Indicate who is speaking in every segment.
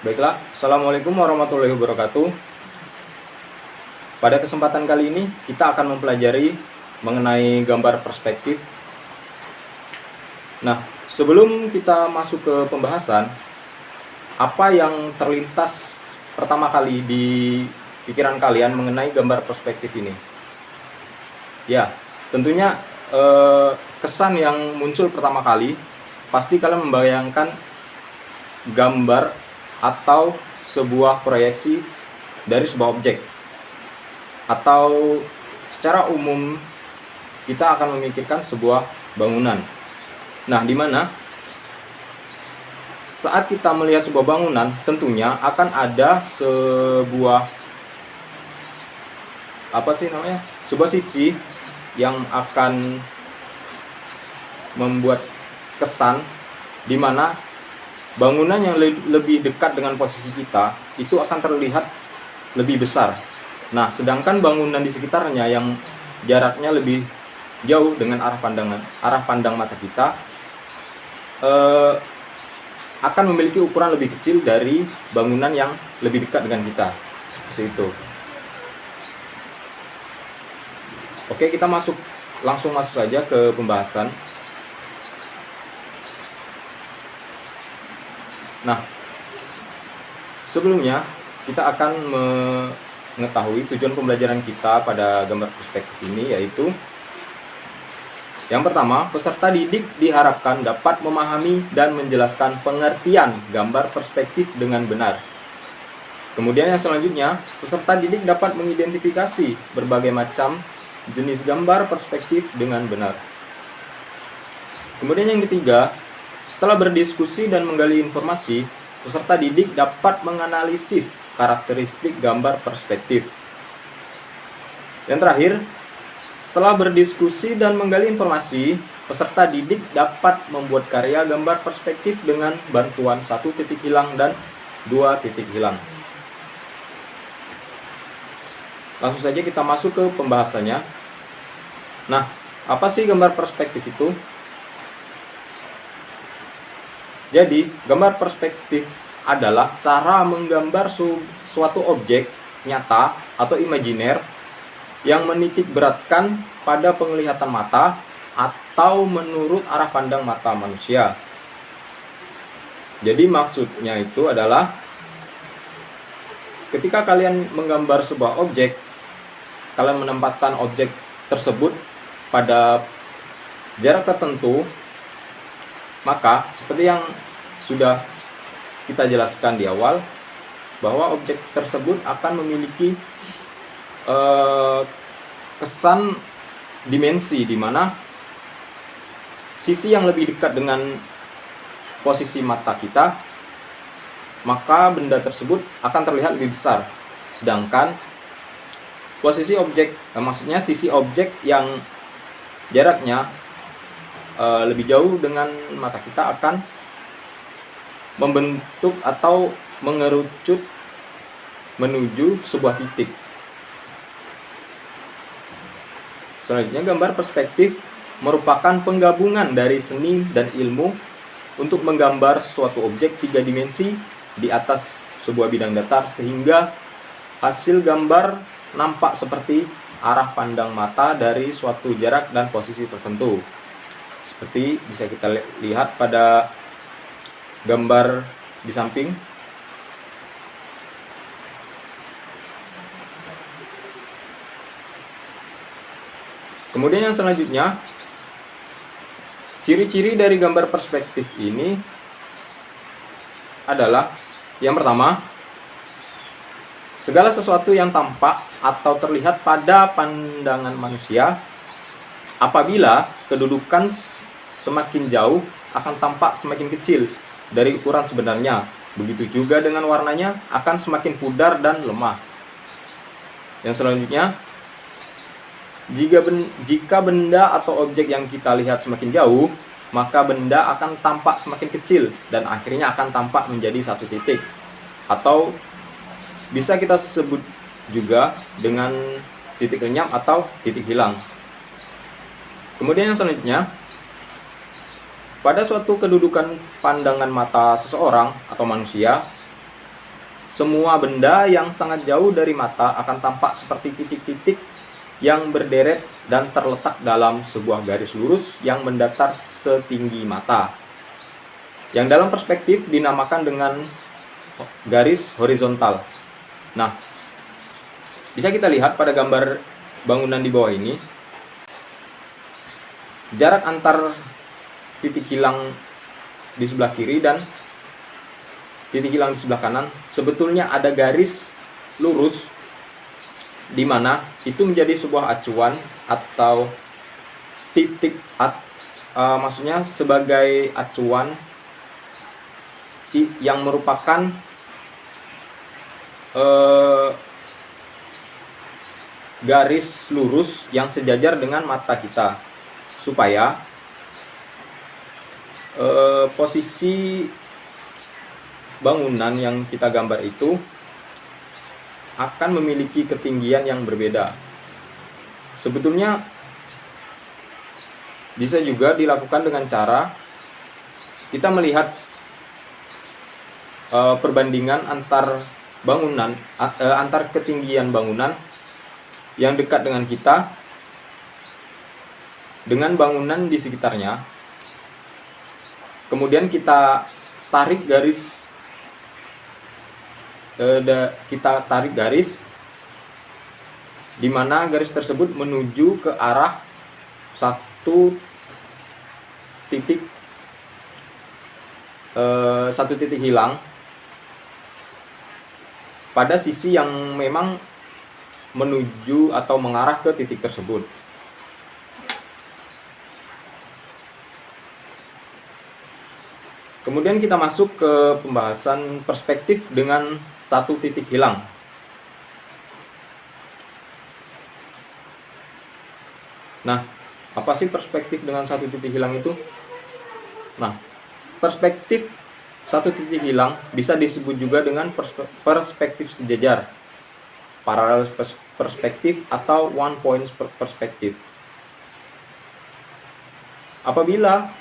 Speaker 1: Baiklah, Assalamualaikum warahmatullahi wabarakatuh. Pada kesempatan kali ini kita akan mempelajari mengenai gambar perspektif. Nah, sebelum kita masuk ke pembahasan, apa yang terlintas pertama kali di pikiran kalian mengenai gambar perspektif ini? Ya, tentunya kesan yang muncul pertama kali pasti kalian membayangkan gambar atau sebuah proyeksi dari sebuah objek, atau secara umum kita akan memikirkan sebuah bangunan. Nah, di mana saat kita melihat sebuah bangunan tentunya akan ada sebuah sisi yang akan membuat kesan di mana bangunan yang lebih dekat dengan posisi kita itu akan terlihat lebih besar. Nah, sedangkan bangunan di sekitarnya yang jaraknya lebih jauh dengan arah pandang mata kita akan memiliki ukuran lebih kecil dari bangunan yang lebih dekat dengan kita. Seperti itu. Oke, kita langsung masuk saja ke pembahasan. Nah, sebelumnya kita akan mengetahui tujuan pembelajaran kita pada gambar perspektif ini, yaitu yang pertama, peserta didik diharapkan dapat memahami dan menjelaskan pengertian gambar perspektif dengan benar. Kemudian yang selanjutnya, peserta didik dapat mengidentifikasi berbagai macam jenis gambar perspektif dengan benar. Kemudian yang ketiga, setelah berdiskusi dan menggali informasi, peserta didik dapat menganalisis karakteristik gambar perspektif. Yang terakhir, setelah berdiskusi dan menggali informasi, peserta didik dapat membuat karya gambar perspektif dengan bantuan 1 titik hilang dan 2 titik hilang. Langsung saja kita masuk ke pembahasannya. Nah, apa sih gambar perspektif itu? Jadi, gambar perspektif adalah cara menggambar suatu objek nyata atau imajiner yang menitik beratkan pada penglihatan mata atau menurut arah pandang mata manusia. Jadi maksudnya itu adalah ketika kalian menggambar sebuah objek, kalian menempatkan objek tersebut pada jarak tertentu, maka seperti yang sudah kita jelaskan di awal, bahwa objek tersebut akan memiliki kesan dimensi, di mana sisi yang lebih dekat dengan posisi mata kita, maka benda tersebut akan terlihat lebih besar. Sedangkan posisi objek, maksudnya sisi objek yang jaraknya lebih jauh dengan mata kita akan membentuk atau mengerucut menuju sebuah titik. Selanjutnya, gambar perspektif merupakan penggabungan dari seni dan ilmu untuk menggambar suatu objek 3 dimensi di atas sebuah bidang datar sehingga hasil gambar nampak seperti arah pandang mata dari suatu jarak dan posisi tertentu. Seperti bisa kita lihat pada gambar di samping. Kemudian yang selanjutnya, ciri-ciri dari gambar perspektif ini adalah yang pertama, segala sesuatu yang tampak atau terlihat pada pandangan manusia apabila kedudukan semakin jauh akan tampak semakin kecil dari ukuran sebenarnya. Begitu juga dengan warnanya akan semakin pudar dan lemah. Yang selanjutnya, jika benda atau objek yang kita lihat semakin jauh, maka benda akan tampak semakin kecil dan akhirnya akan tampak menjadi satu titik, atau bisa kita sebut juga dengan titik lenyap atau titik hilang. Kemudian yang selanjutnya, pada suatu kedudukan pandangan mata seseorang atau manusia, semua benda yang sangat jauh dari mata akan tampak seperti titik-titik yang berderet dan terletak dalam sebuah garis lurus yang mendatar setinggi mata, yang dalam perspektif dinamakan dengan garis horizontal. Nah, bisa kita lihat pada gambar bangunan di bawah ini, jarak antar titik hilang di sebelah kiri dan titik hilang di sebelah kanan sebetulnya ada garis lurus, di mana itu menjadi sebuah acuan atau titik maksudnya sebagai acuan yang merupakan garis lurus yang sejajar dengan mata kita, supaya posisi bangunan yang kita gambar itu akan memiliki ketinggian yang berbeda. Sebetulnya bisa juga dilakukan dengan cara kita melihat perbandingan antar bangunan, antar ketinggian bangunan yang dekat dengan kita dengan bangunan di sekitarnya. Kemudian kita tarik garis, di mana garis tersebut menuju ke arah satu titik hilang pada sisi yang memang menuju atau mengarah ke titik tersebut. Kemudian kita masuk ke pembahasan perspektif dengan satu titik hilang. Nah, apa sih perspektif dengan satu titik hilang itu? Nah, perspektif satu titik hilang bisa disebut juga dengan perspektif sejajar, paralel perspektif, atau one point perspektif. Apabila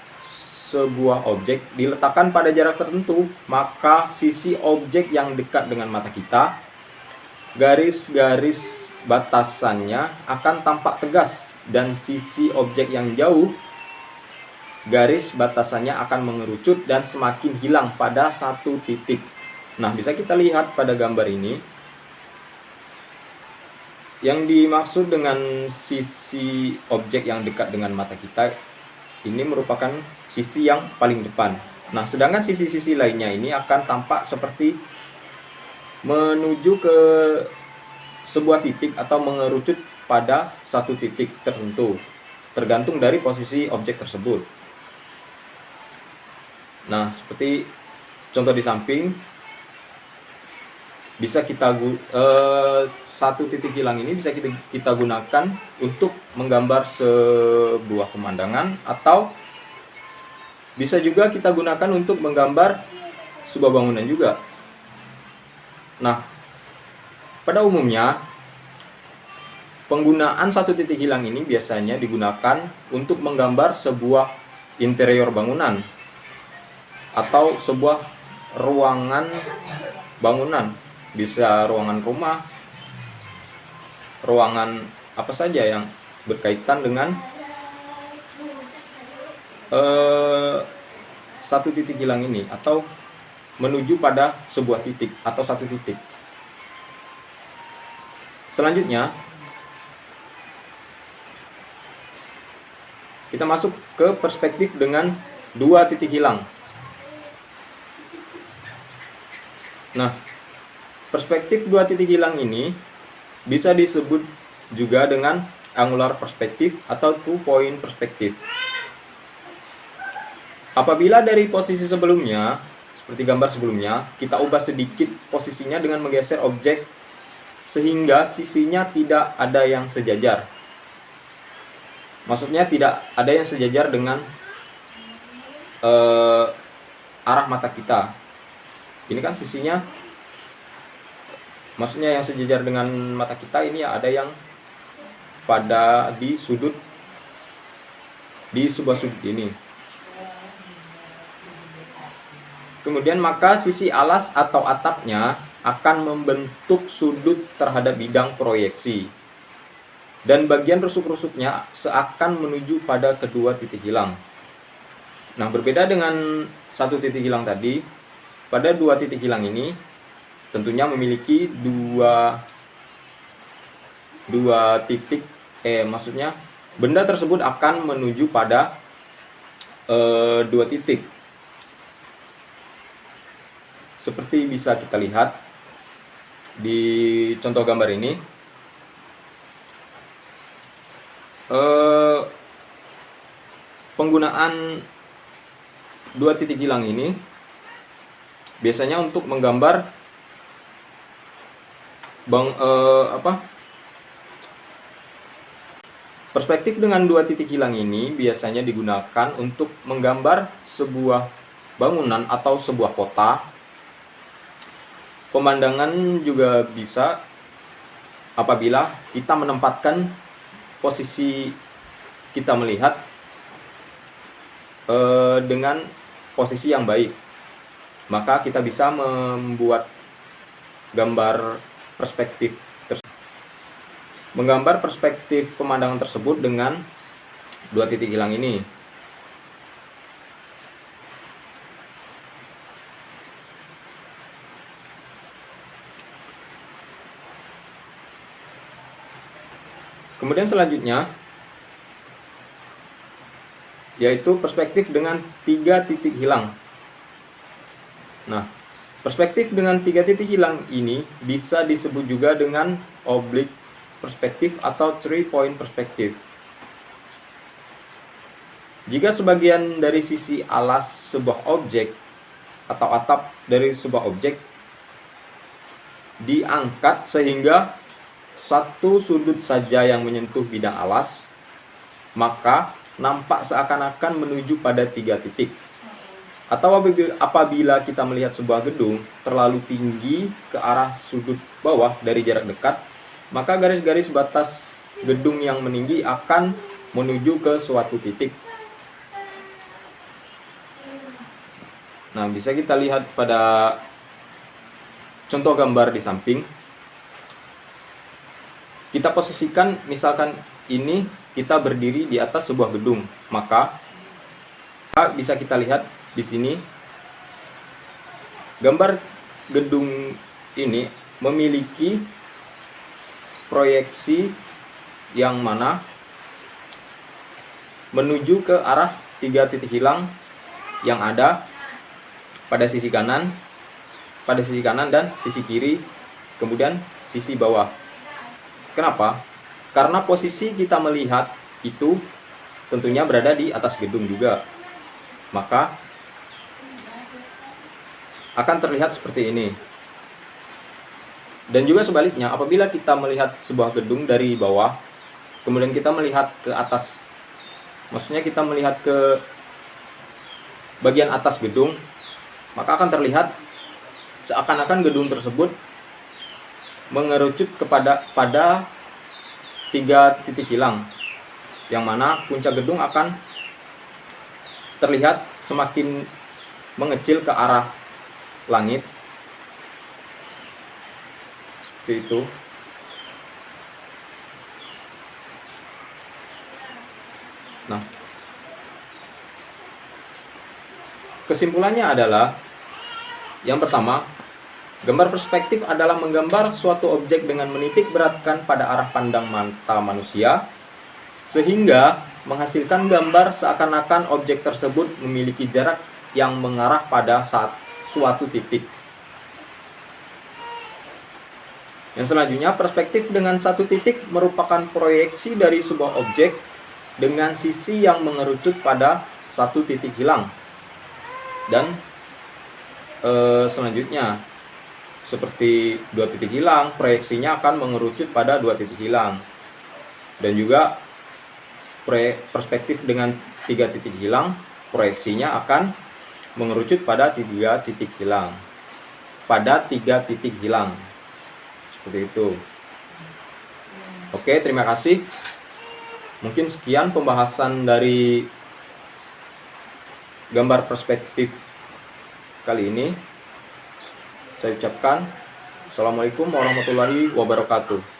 Speaker 1: sebuah objek diletakkan pada jarak tertentu, maka sisi objek yang dekat dengan mata kita, garis-garis batasannya akan tampak tegas, dan sisi objek yang jauh, garis batasannya akan mengerucut dan semakin hilang pada satu titik. Nah, bisa kita lihat pada gambar ini, yang dimaksud dengan sisi objek yang dekat dengan mata kita ini merupakan sisi yang paling depan. Nah, sedangkan sisi-sisi lainnya ini akan tampak seperti menuju ke sebuah titik atau mengerucut pada satu titik tertentu, tergantung dari posisi objek tersebut. Nah, seperti contoh di samping, bisa kita satu titik hilang ini bisa kita gunakan untuk menggambar sebuah pemandangan, atau bisa juga kita gunakan untuk menggambar sebuah bangunan juga. Nah, pada umumnya penggunaan satu titik hilang ini biasanya digunakan untuk menggambar sebuah interior bangunan atau sebuah ruangan bangunan, bisa ruangan rumah, ruangan apa saja yang berkaitan dengan satu titik hilang ini, atau menuju pada sebuah titik atau satu titik. Selanjutnya kita masuk ke perspektif dengan dua titik hilang. Nah, perspektif dua titik hilang ini bisa disebut juga dengan angular perspektif atau two point perspektif. Apabila dari posisi sebelumnya, seperti gambar sebelumnya, kita ubah sedikit posisinya dengan menggeser objek sehingga sisinya tidak ada yang sejajar. Maksudnya tidak ada yang sejajar dengan arah mata kita. Ini kan sisinya, maksudnya yang sejajar dengan mata kita ini ada yang pada di sebuah sudut ini. Kemudian maka sisi alas atau atapnya akan membentuk sudut terhadap bidang proyeksi. Dan bagian rusuk-rusuknya seakan menuju pada kedua titik hilang. Nah, berbeda dengan satu titik hilang tadi, pada dua titik hilang ini tentunya memiliki dua titik, maksudnya benda tersebut akan menuju pada dua titik. Seperti bisa kita lihat di contoh gambar ini, penggunaan dua titik hilang ini biasanya untuk menggambar perspektif dengan dua titik hilang ini biasanya digunakan untuk menggambar sebuah bangunan atau sebuah kota. Pemandangan juga bisa apabila kita menempatkan posisi kita melihat dengan posisi yang baik, maka kita bisa membuat gambar perspektif menggambar perspektif pemandangan tersebut dengan dua titik hilang ini. Kemudian selanjutnya yaitu perspektif dengan tiga titik hilang. Nah, perspektif dengan tiga titik hilang ini bisa disebut juga dengan oblique perspektif atau 3-point perspektif. Jika sebagian dari sisi alas sebuah objek atau atap dari sebuah objek diangkat sehingga satu sudut saja yang menyentuh bidang alas, maka nampak seakan-akan menuju pada tiga titik. Atau apabila kita melihat sebuah gedung terlalu tinggi ke arah sudut bawah dari jarak dekat, maka garis-garis batas gedung yang meninggi akan menuju ke suatu titik. Nah, bisa kita lihat pada contoh gambar di samping. Kita posisikan, misalkan ini kita berdiri di atas sebuah gedung, maka bisa kita lihat di sini gambar gedung ini memiliki proyeksi yang mana menuju ke arah tiga titik hilang yang ada pada sisi kanan dan sisi kiri, kemudian sisi bawah. Kenapa? Karena posisi kita melihat itu tentunya berada di atas gedung juga, maka akan terlihat seperti ini. Dan juga sebaliknya, apabila kita melihat sebuah gedung dari bawah, kemudian kita melihat ke atas, maksudnya kita melihat ke bagian atas gedung, maka akan terlihat seakan-akan gedung tersebut mengerucut pada tiga titik hilang, yang mana puncak gedung akan terlihat semakin mengecil ke arah langit. Seperti itu. Nah, kesimpulannya adalah yang pertama, gambar perspektif adalah menggambar suatu objek dengan menitik beratkan pada arah pandang mata manusia sehingga menghasilkan gambar seakan-akan objek tersebut memiliki jarak yang mengarah pada suatu titik. Yang selanjutnya, perspektif dengan satu titik merupakan proyeksi dari sebuah objek dengan sisi yang mengerucut pada satu titik hilang. Dan selanjutnya, seperti dua titik hilang, proyeksinya akan mengerucut pada dua titik hilang. Dan juga perspektif dengan tiga titik hilang, proyeksinya akan mengerucut pada tiga titik hilang. Seperti itu. Oke, terima kasih. Mungkin sekian pembahasan dari gambar perspektif kali ini. Saya ucapkan Assalamualaikum warahmatullahi wabarakatuh.